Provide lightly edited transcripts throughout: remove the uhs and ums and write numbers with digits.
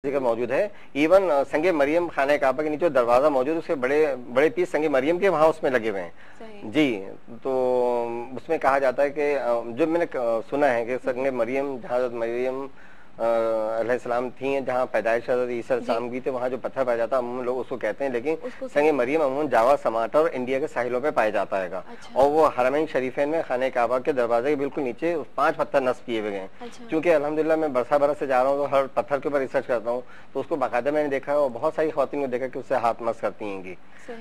जिक्र मौजूद है। इवन संगे मरियम खाने काबा के नीचे जो दरवाजा मौजूद है उसके बड़े बड़े पीस संगे मरियम के वहाँ उसमें लगे हुए हैं जी। तो उसमें कहा जाता है कि जो मैंने सुना है कि संगे मरियम जहाँ मरियम अलैहिस्सलाम थी, जहाँ पैदाइश हज़रत ईसा अलैहिस्सलाम की थी, वहाँ जो पत्थर पाया जाता है अमूमन लोग उसको कहते हैं, लेकिन संगे मरियम अमूमन जावा समाटा और इंडिया के साहिलों पे पाया जाता है। अच्छा। और वो हरमैन शरीफैन में खाने काबा के दरवाजे के बिल्कुल नीचे 5 पत्थर नस्ब किए हुए हैं। अच्छा। क्योंकि अल्हम्दुलिल्लाह मैं बरस से जा रहा हूँ तो हर पत्थर के ऊपर रिसर्च करता हूँ, तो उसको बाकायदा मैंने देखा है और बहुत सारी ख़वातीन को देखा कि उससे हाथ मस करती हैं।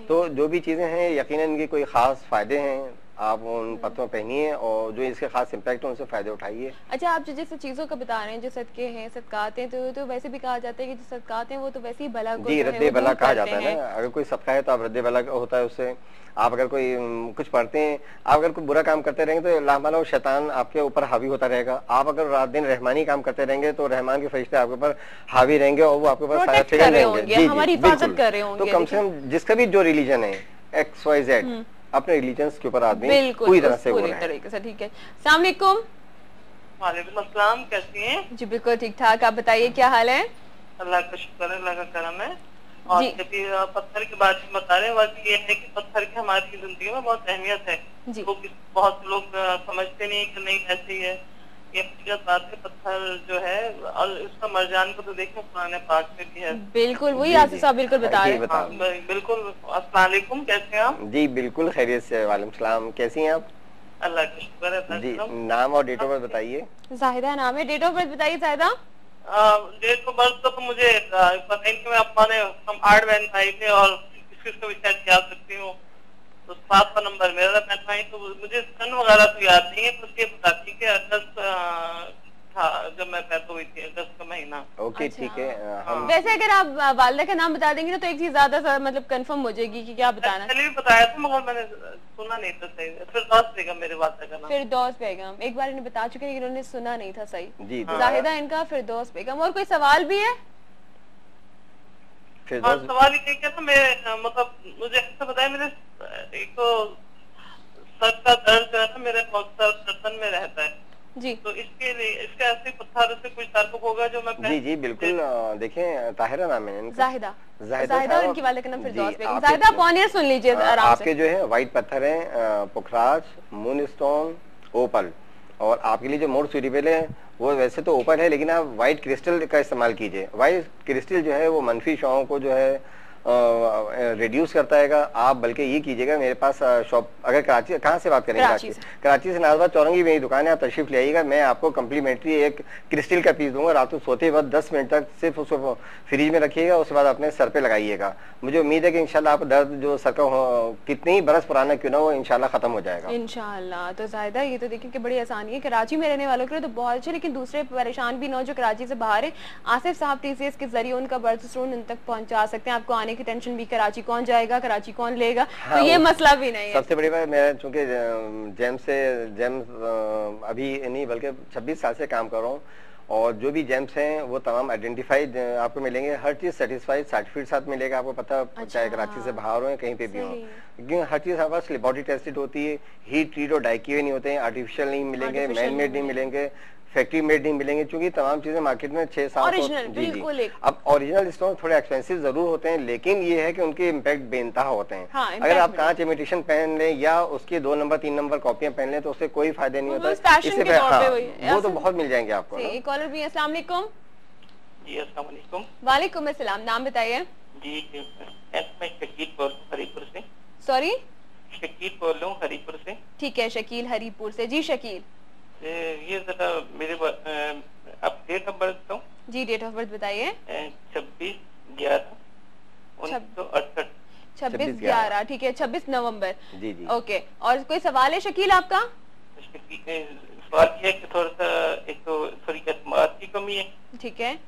तो जो भी चीजें हैं यकीनन इनके कोई खास फायदे हैं, आप उन पत्तों पहनिए और जो इसके खास इम्पैक्ट है उनसे फायदे उठाइए। अच्छा, आप जो जैसे चीजों का बता रहे हैं, जो सदके हैं, सदकात हैं, तो वैसे भी कहा जाता है कि जो सदकात हैं वो तो वैसे ही भला को जी रद्दे भला कहा जाता है ना। अगर कोई सदका है तो आप रद्दे भला होता है उससे। आप अगर कोई कुछ पढ़ते हैं, आप अगर कोई बुरा काम करते रहेंगे तो अल्लाह माला शैतान आपके ऊपर हावी होता रहेगा। आप अगर रात दिन रहमानी काम करते रहेंगे तो रहमान के फरिश्ते आपके ऊपर हावी रहेंगे और वो आपके ऊपर फिक्र रहेंगे, हमारी हिफाजत कर रहे होंगे। तो कम से कम जिसका भी जो रिलीजन है XYZ अपने रिलीजन के ऊपर आदमी पूरी तरह से तरीके से। ठीक है, अस्सलाम वालेकुम। वालेकुम अस्सलाम, कैसी हैं? जी बिल्कुल ठीक ठाक, आप बताइए क्या हाल है? अल्लाह का शुक्र है, अल्लाह का करम है। और जब पत्थर की बात बता रहे हैं, बात ये है कि पत्थर की हमारी जिंदगी में बहुत अहमियत है। तो बहुत लोग समझते नहीं कि नहीं ऐसे ही है, ये हकीकत बात है। पत्थर जो है और उसका मरजान को तो देखो कुरान पाक में भी है। बिल्कुल वही आसिफ साहब बिल्कुल बता रहे हैं। बिल्कुल। अस्सलाम वालेकुम, कैसे हैं आप? जी बिल्कुल खैरियत से। वालेकुम सलाम, कैसी हैं आप? अल्लाह का शुक्र है जी। नाम और डेट ऑफ बर्थ बताइए। जाहिदा नाम है, डेट ऑफ बर्थ बताइए जाहिदा। डेट ऑफ बर्थ तो मुझे पता नहीं कि मैं अपने हम 8 बहन भाई थे और किसको भी शायद याद रखती हूँ, तो 7वां नंबर मेरा बहन भाई। तो मुझे सन वगैरह तो याद नहीं है, तो ये बताती कि अगस्त था जब मैं पैदा हुई थी, अगस्त का महीना। ओके ठीक है। वैसे अगर आप वालिदा का नाम बता देंगे ना तो एक चीज ज्यादा मतलब कंफर्म हो जाएगी कि क्या बताना। पहले भी बताया था मगर मैंने सुना नहीं था सही। फिरदौस बेगम मेरे वालिदा का नाम। फिरदौस बेगम एक बार इन्हें बता चुके हैं, लेकिन उन्होंने सुना नहीं था सही। जी जाहिदा इनका फिरदौस बेगम। और कोई सवाल भी है? सवाल ये क्या था, मैं मतलब मुझे ऐसा बताया, मेरे एक तो सर का दर्द जो है ना मेरे बहुत गर्दन में रहता है जी। तो इसके लिए इसके ऐसे पत्थर से कुछ ताल्लुक होगा जो मैं जी जी बिल्कुल। देखें ताहिरा नाम है इनका। जाहिदा। जाहिदा उनकी वाले का नाम फिरदौस बेगम। जाहिदा आप ऑन सुन लीजिए आराम से। आपके जो है व्हाइट पत्थर है पुखराज, मूनस्टोन, ओपल, और आपके लिए जो मोर सूटेबल है वो वैसे तो ओपल है, लेकिन आप व्हाइट क्रिस्टल का इस्तेमाल कीजिए। व्हाइट क्रिस्टल जो है वो मनफी शौक को जो है रिड्यूस करता है। आप बल्कि ये कीजिएगा, मेरे पास शॉप, अगर कराची, कहाँ से बात करेंगे? कराची से नाजबाद चौरंगी मेरी दुकान है, आप तशरीफ ले आइएगा। मैं आपको कम्प्लीमेंट्री एक क्रिस्टल का पीस दूंगा। रात को सोते वक्त 10 मिनट तक सिर्फ उसको फ्रिज में रखिएगा, उसके बाद अपने सर पे लगाइएगा। मुझे उम्मीद है कि इंशाल्लाह आप दर्द जो सर का कितनी ही बरस पुराना क्यों ना हो इंशाल्लाह खत्म हो जाएगा इंशाल्लाह। तो जाहिदा ये तो देखिए कि बड़ी आसानी है, कराची में रहने वालों के लिए तो बहुत अच्छे, लेकिन दूसरे परेशान भी न हो जो कराची से बाहर है, आसिफ साहब TCS के जरिए उनका बर्थ स्टोन उन तक पहुंचा सकते हैं। आपको आने की टेंशन भी, कराची कौन जाएगा, कराची कौन लेगा, तो ये मसला भी नहीं है। सबसे बड़ी बात, मैं चूंकि जेम्स अभी नहीं बल्कि 26 साल से काम कर रहा हूँ, और जो भी जेम्स हैं वो तमाम आइडेंटिफाइड आपको मिलेंगे। हर चीज सर्टिफाइड सर्टिफिकेट साथ मिलेगा आपको, पता चाहे कराची से बाहर हो या कहीं पे भी हो, क्योंकि हर चीज हमारे पास लेबोरेटरी टेस्टेड होती है। हीट ट्रीट और डाई किए नहीं होते हैं, आर्टिफिशियल नहीं मिलेंगे, मैन मेड नहीं मिलेंगे, फैक्ट्री मेड नहीं मिलेंगे, क्योंकि तमाम चीजें मार्केट में 6-7 जी। अब ओरिजिनल स्टोन थोड़े एक्सपेंसिव जरूर होते हैं, लेकिन ये है कि उनके इम्पैक्ट बेनतहा होते हैं। अगर आप कांच इमिटेशन पहन लें या उसकी 2 नंबर 3 नंबर कॉपियां पहन लें तो उससे कोई फायदा नहीं होता। इससे वो तो बहुत मिल जाएंगे आपको। एक कॉलर भी। अस्सलाम वालेकुम। जी अस्सलाम वालेकुम। वालेकुम अस्सलाम। नाम बताइए जी। मैं शकील बोल हरीपुर से। सॉरी? शकील बोल रहा हूँ हरीपुर से। ठीक है शकील हरीपुर से। जी शकील, ये जरा मेरे आप डेट ऑफ बर्थ दो। जी डेट ऑफ बर्थ बताइए। 26/11/1968। 26/11 ठीक है, 26 नवंबर। जी जी ओके। और कोई सवाल है शकील आपका? सवाल ये है कि थोड़ा सा एक तो थोड़ी एतमाद की कमी है। ठीक है।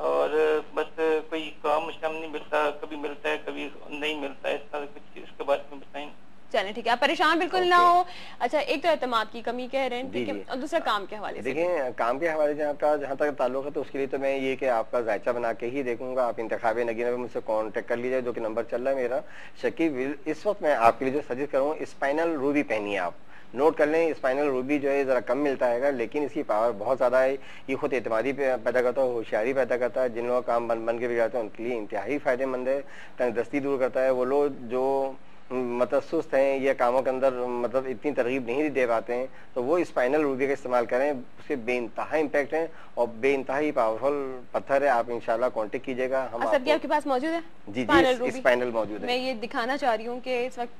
और बस कोई काम शाम नहीं मिलता, कभी मिलता है कभी नहीं मिलता है, इस तरह कुछ इसके बारे में बताएं। चलें ठीक है, आप परेशान बिल्कुल ना हो। अच्छा, एक तो एतमाद की कमी कह रहे हैं, ठीक है, और दूसरा काम के हवाले से। देखिए काम के हवाले से आपका जहाँ तक ताल्लुक है तो उसके लिए तो मैं ये कि आपका जायचा बना के ही देखूंगा। आप इंतखाबे नगीना में मुझसे कांटेक्ट कर लीजिए, जो कि नंबर चल रहा है मेरा। शकील, इस वक्त मैं आपके लिए जो सजेस्ट करूँ, स्पाइनल रूबी पहनिए आप। नोट कर लें। स्पाइनल रूबी जो है जरा कम मिलता है, लेकिन इसकी पावर बहुत ज्यादा है। ये खुद एतमादी पैदा करता है, होशियारी पैदा करता है। जिन लोगों का काम बन के बिगाड़ते हैं उनके लिए इंतहाई फायदेमंद है। तंगदस्ती दूर करता है। वो लोग जो मतलब सुस्त हैं या कामों के अंदर मतलब इतनी तरगीब नहीं दे पाते हैं, तो वो स्पाइनल रूबी का इस्तेमाल करें। उसके बेइंतहा इम्पैक्ट है और बेइंतहा ही पावरफुल पत्थर है। आप इंशाल्लाह कांटेक्ट कीजिएगा। हम आपके पास मौजूद है? जी जी, स्पाइनल मौजूद है। मैं ये दिखाना चाह रही हूँ कि इस वक्त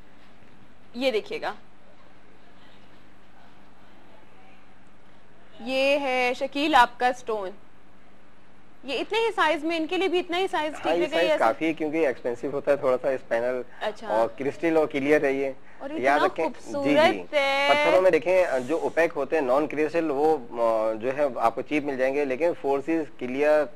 ये देखिएगा, ये है शकील आपका स्टोन। ये इतने ही साइज में, इनके लिए भी इतना ही साइज ठीक है? साइज काफी है क्योंकि एक्सपेंसिव होता है थोड़ा सा स्पाइनल। अच्छा। और क्रिस्टल और क्लियर है ये, याद रखें। जी जी, पत्थरों में देखें जो ओपेक होते हैं नॉन क्रिस्टल वो जो है आपको चीप मिल जाएंगे, लेकिन 4C क्लियर,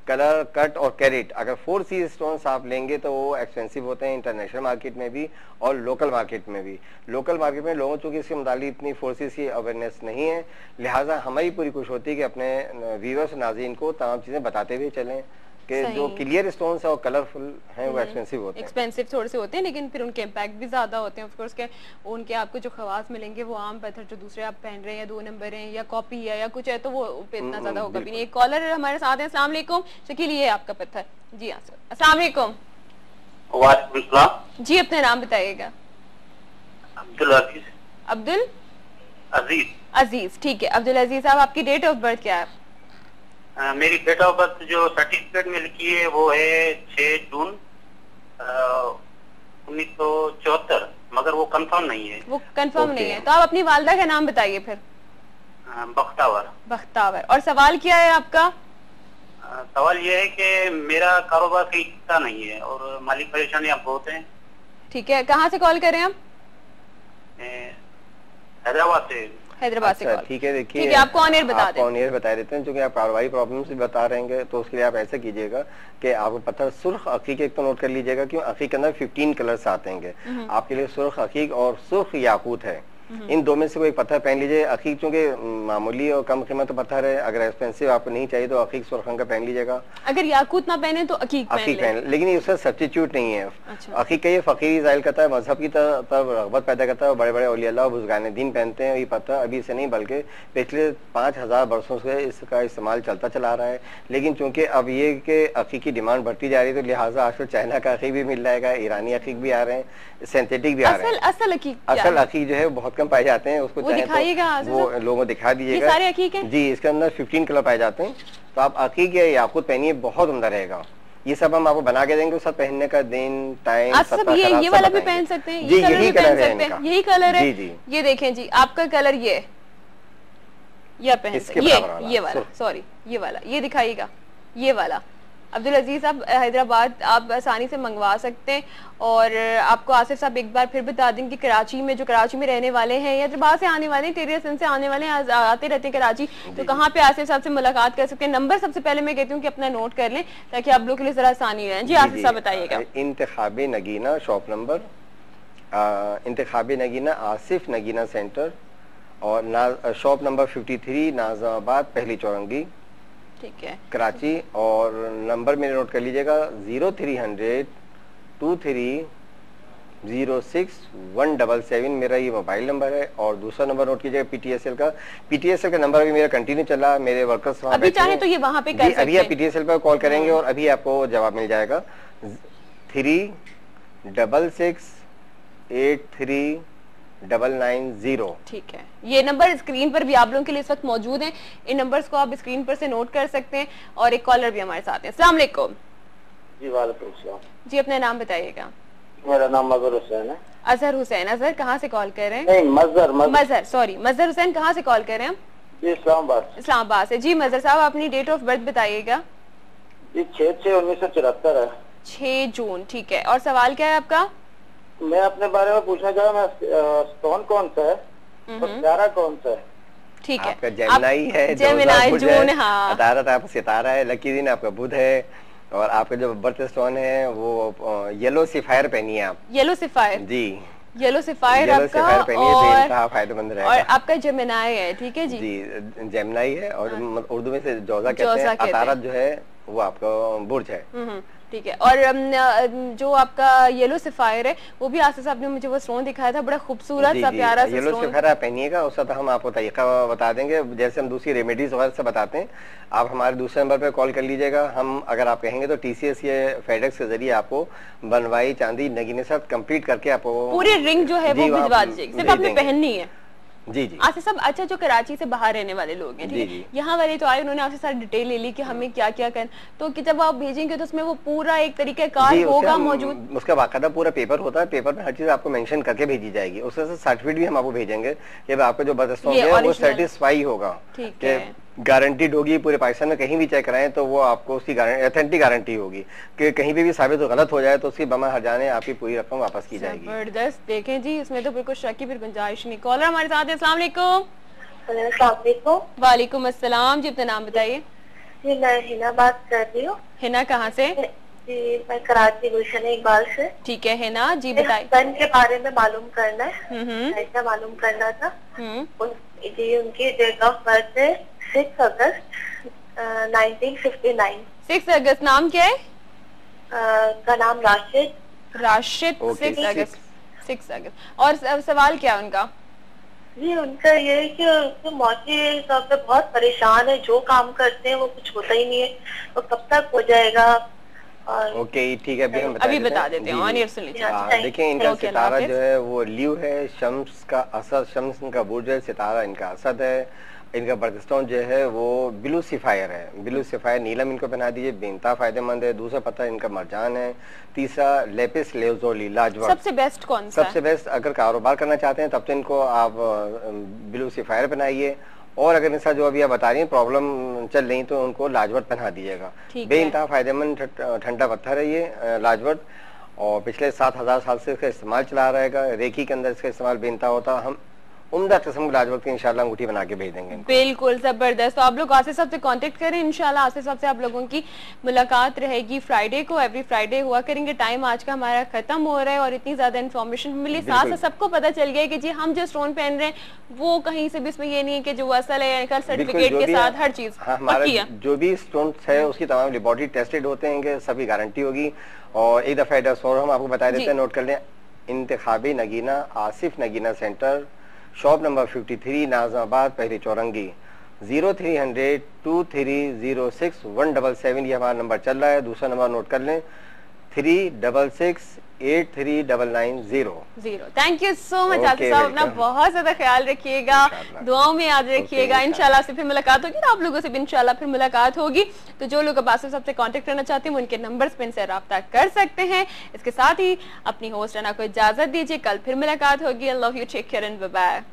कलर, कट और कैरेट, अगर 4C स्टोन्स आप लेंगे तो वो एक्सपेंसिव होते हैं इंटरनेशनल मार्केट में भी और लोकल मार्केट में भी। लोकल मार्केट में लोगों चूंकि इसके मुताबिक इतनी 4C की अवेयरनेस नहीं है, लिहाजा हमारी पूरी कोशिश होती है कि अपने व्यूअर्स नाज़रीन को तमाम चीजें बताते हुए चलें कि जो क्लियर स्टोन्स है और कलरफुल हैं वो एक्सपेंसिव होते हैं। एक्सपेंसिव थोड़े से होते हैं, लेकिन फिर उनके इम्पैक्ट भी ज्यादा होते हैं। ऑफ कोर्स के उनके आपको जो खवास मिलेंगे वो आम पत्थर जो दूसरे आप पहन रहे हैं या 2 नंबर है या कॉपी है या कुछ है तो वो पे इतना ज्यादा होगा भी नहीं। एक कॉलर हमारे साथ है। अस्सलाम वालेकुम शकील, ये है आपका पत्थर। जी हाँ सर, अस्सलाम वालेकुम। वालेकुम सलाम जी, अपने नाम बताइएगा। अब्दुल अजीज। अब्दुल अजीज। अजीज, ठीक है। अब्दुल अजीज साहब, आपकी डेट ऑफ बर्थ क्या है? मेरी डेट ऑफ बर्थ जो सर्टिफिकेट में लिखी है वो है 6 जून 1974, मगर वो कंफर्म नहीं है। वो कंफर्म नहीं है, तो आप अपनी वालदा का नाम बताइए फिर। बख्तावर। बख्तावर। और सवाल क्या है आपका? सवाल ये है कि मेरा कारोबार कहीं टिकता नहीं है और माली परेशानियां बहुत हैं। ठीक है, कहाँ से कॉल करें आप? हैदराबाद से। हैदराबाद से। ठीक है, देखिए आपको ऑन एयर बता दें। ऑन एयर बता देते हैं, क्योंकि आप कार्रवाई प्रॉब्लम से बता रहे हैं तो उसके लिए आप ऐसा कीजिएगा कि आप पत्थर सुर्ख अकीक एक तो नोट कर लीजिएगा, क्यों अकीक के अंदर 15 कलर्स आते हैं। आपके लिए सुर्ख अकीक और सुर्ख याकूत है, इन दो में से कोई पत्थर पहन लीजिए। अकीक चूंकि मामूली और कम कीमत पत्थर है, अगर एक्सपेंसिव आपको नहीं चाहिए तो अकीक सुर्ख रंग का पहन लीजिएगा। अगर याकूत ना पहने तो अकीक पहन, लेकिन ये उसका सब्स्टिट्यूट नहीं है। अच्छा। अकीक का ये फकीरी जाहिर करता है, मजहब की तरफ रगबत पैदा करता है और बड़े बड़े औलिया अल्लाह बुज़ुर्गान दीन पहनते हैं। ये पत्थर अभी से नहीं बल्कि पिछले 5000 वर्षों से इसका इस्तेमाल चलता चला रहा है। लेकिन चूंकि अब ये कि अकीक की डिमांड बढ़ती जा रही है, तो लिहाजा आजकल चाइना का अकीक भी मिल जाएगा, ईरानी अकीक भी आ रहे हैं, सिंथेटिक भी आ रहे हैं। असल अकीक जो है बहुत कम पाए जाते हैं, उसको दिखाइएगा तो वो लोगों को दिखा दीजिएगा। ये सारे अकीक हैं? जी, इसके अंदर 15 कलर पाए जाते हैं, तो आप अकीक या याकूत पहनिए, बहुत उम्दा रहेगा। ये सब हम आपको बना के देंगे, सब पहनने का दिन टाइम सब ये वाला भी पहन सकते हैं। जी, यही कलर है इनका। यही कलर है। जी जी, ये देखें जी, आपका कलर ये पहन ये वाला, सॉरी ये वाला, ये दिखाइएगा, ये वाला। अब्दुल अजीज साहब, हैदराबाद आप आसानी से मंगवा सकते हैं। और आपको आसिफ साहब एक बार फिर बता दें कि कराची में जो कराची में रहने वाले हैं, हैदराबाद से आने वाले हैं, टेरियसन से आने वाले हैं, आते रहते हैं कराची, तो कहाँ पे आसिफ साहब से मुलाकात कर सकते हैं? नंबर सबसे पहले मैं कहती हूँ कि अपना नोट कर लें ताकि आप लोग के लिए जरा आसानी रहे। जी आसिफ साहब बताइएगा। Intikhabi Nagina shop number, Intikhabi Nagina Asif Nagina centre और शॉप नंबर 53 नाज़िमाबाद पहली चौरंगी, ठीक है, कराची। और नंबर मेरे नोट कर लीजिएगा 0300 2306-177 मेरा ये मोबाइल नंबर है। और दूसरा नंबर नोट कीजिएगा PTSL का। PTSL का नंबर अभी मेरा कंटिन्यू चला, मेरे वर्कर्स अभी चाहे तो ये वहाँ पे कर सकते हैं। अभी आप PTSL पर कॉल करेंगे और अभी आपको जवाब मिल जाएगा। 3666839990। ठीक है, ये नंबर स्क्रीन पर भी आप लोगों के लिए इस वक्त मौजूद हैं। इन नंबर्स को आप स्क्रीन पर से नोट कर सकते हैं। और एक कॉलर भी हमारे साथ है। अस्सलाम वालेकुम। जी वालेकुम सलाम। जी अपना नाम बताइएगा। मेरा नाम मजहर हुसैन है। अजहर हुसैन। अजहर कहाँ से कॉल कर रहे हैं? नहीं, मजहर, सॉरी, मजहर हुसैन कहाँ से कॉल कर रहे हैं? जी इस्लामाबाद। इस्लामाबाद से। जी मजहर साहब, अपनी डेट ऑफ बर्थ बताइएगा। जी 6/6/1974 है। 6 जून, ठीक है। और सवाल क्या है आपका? मैं अपने बारे में पूछना चाह रहा हूँ, स्टोन कौन सा है और सितारा कौन सा है? ठीक है, आपका जेमिनाई है, जेमिनाई जून, हाँ। अतारत आपका सितारा है, लकी दिन आपका बुध है। और आपका जो बर्थ स्टोन है वो येलो सिफायर पहनिए आप। येलो सिफायर? जी, येलो सिफायर आपका। और फायदेमंद रहेगा। और आपका जेमिनाई है, ठीक है जी। जी जेमिनाई है और उर्दू में से जौजा कहते हैं। अतारत जो है वो आपका बुर्ज है। ठीक है। और जो आपका येलो सफायर है वो भी आसिफ साहब ने मुझे वो स्टोन दिखाया था, बड़ा खूबसूरत सा प्यारा सा येलो सफायर आप पहनिएगा, उसका तो हम आपको तरीका बता देंगे, जैसे हम दूसरी रेमेडीज वगैरह से बताते हैं। आप हमारे दूसरे नंबर पे कॉल कर लीजिएगा, हम अगर आप कहेंगे तो TCS ये फेडेक्स के जरिए आपको बनवाई चांदी नगीने साथ कंप्लीट करके आपको पूरी रिंग जो है वो भिजवा दीजिएगा, सिर्फ आपने पहननी है। जी जी। आसिफ साहब, अच्छा जो कराची से बाहर रहने वाले लोग हैं, ठीक है, यहाँ वाले तो आए, उन्होंने आपसे सारी डिटेल ले ली कि हमें क्या क्या करना, तो कि जब आप भेजेंगे तो उसमें वो पूरा एक तरीका कार होगा मौजूद, उसका बाकायदा पूरा पेपर होता है, पेपर में हर चीज आपको मेंशन करके भेजी जाएगी, उससे सर्टिफिकेट भी हम आपको भेजेंगे कि आपका जो बदस्तों है वो सेटिस्फाई होगा, ठीक है, गारंटीड होगी। पूरे पाकिस्तान में कहीं भी चेक कराएं तो वो आपको उसकी ऑथेंटिक गारंटी होगी कि कहीं पे भी साबित हो गलत हो जाए तो उसकी बमा हर्जाने आपकी पूरी रकम वापस की जाएगी। जबरदस्त। देखें जी, इसमें तो बिल्कुल शक की फिर गुंजाइश नहीं। कॉलर हमारे साथ है। अस्सलाम वालेकुम। वालेकुम अस्सलाम जी, अपना नाम बताइए। जी मैं हिना बात कर रही हूँ। हिना कहाँ से? जी मैं कराची गुलशन इकबाल से। ठीक है हिना जी, बताइए। हस्बैंड के बारे में मालूम करना है, ऐसा मालूम करना था। जी उनकी डेट ऑफ बर्थ है 6 अगस्त 1959। 6 अगस्त। नाम क्या है? का नाम राशिद। राशिद। 6 अगस्त। और सवाल क्या है उनका? जी उनका ये है कि उनके मौसी साहब पे बहुत परेशान है, जो काम करते हैं वो कुछ होता ही नहीं है, वो कब तक हो जाएगा? ओके ठीक है, अभी बता देते हैं, ऑन एयर सुन लीजिए। देखिए इनका सितारा जो है वो ल्यू है, शम्स का असद, शम्स इनका बुर्ज है, सितारा इनका असद है, इनका बर्थस्टोन जो है वो ब्लू सिफायर है, ब्लू सिफायर नीलम इनको पहना दीजिए, बेनता फायदेमंद है। दूसरा पत्थर इनका मरजान है। तीसरा लेपिस लेज़ोली लाजवाब। सबसे बेस्ट कौन सा? सबसे बेस्ट अगर कारोबार करना चाहते हैं तब तो इनको आप ब्लू सिफायर पहनाइए, और अगर इनका जो अभी आप बता रही हैं प्रॉब्लम चल रही तो उनको लाजवट पहना दीजिएगा। बेइंतहा फायदेमंद ठंडा पत्थर है ये लाजवट, और पिछले 7000 साल से इसका इस्तेमाल चला रहेगा। रेकी के अंदर इसका इस्तेमाल बेइंतहा होता। हम उम्दा किस्म की लाजवत की इंशाल्लाह अंगूठी बना के भेज देंगे। बिल्कुल जबरदस्त। तो आप लोग आसिफ साहब से कांटेक्ट करें, इंशाल्लाह आसिफ साहब से आप लोगों की मुलाकात रहेगी फ्राइडे को, एवरी फ्राइडे हुआ करेंगे। टाइम आज का हमारा खत्म हो रहा है और इतनी ज्यादा इन्फॉर्मेशन मिली, साथ साथ सबको पता चल गया कि जी हम जो स्टोन पहन रहे हैं वो कहीं से भी इसमें ये नहीं है कि जो असल है, कल सर्टिफिकेट के साथ हर चीज हमारा जो भी स्टोन है उसकी तमाम लेबोरेटरी टेस्टेड होते हैं, सभी गारंटी होगी। और एक दफा एड्रेस और हम आपको बता देते हैं, नोट कर लें। Intikhabi Nagina, Asif Nagina centre, shop number 53, Nazimabad, पहली चौरंगी। 0300 2306 177 ये हमारा नंबर चल रहा है। दूसरा नंबर नोट कर लें 366 83990। Thank you so much Asif साहब, अपना बहुत ज्यादा ख्याल रखिएगा, दुआओं में याद रखिएगा। इंशाल्लाह से फिर मुलाकात होगी, आप लोगों से भी इंशाल्लाह फिर मुलाकात होगी। तो जो लोग अब आसिफ साहब से कांटेक्ट करना चाहते हैं उनके नंबर्स पे इनसे रब्ता कर सकते हैं। इसके साथ ही अपनी होस्ट अना को इजाजत दीजिए, कल फिर मुलाकात होगी। I love you, take care and bye bye.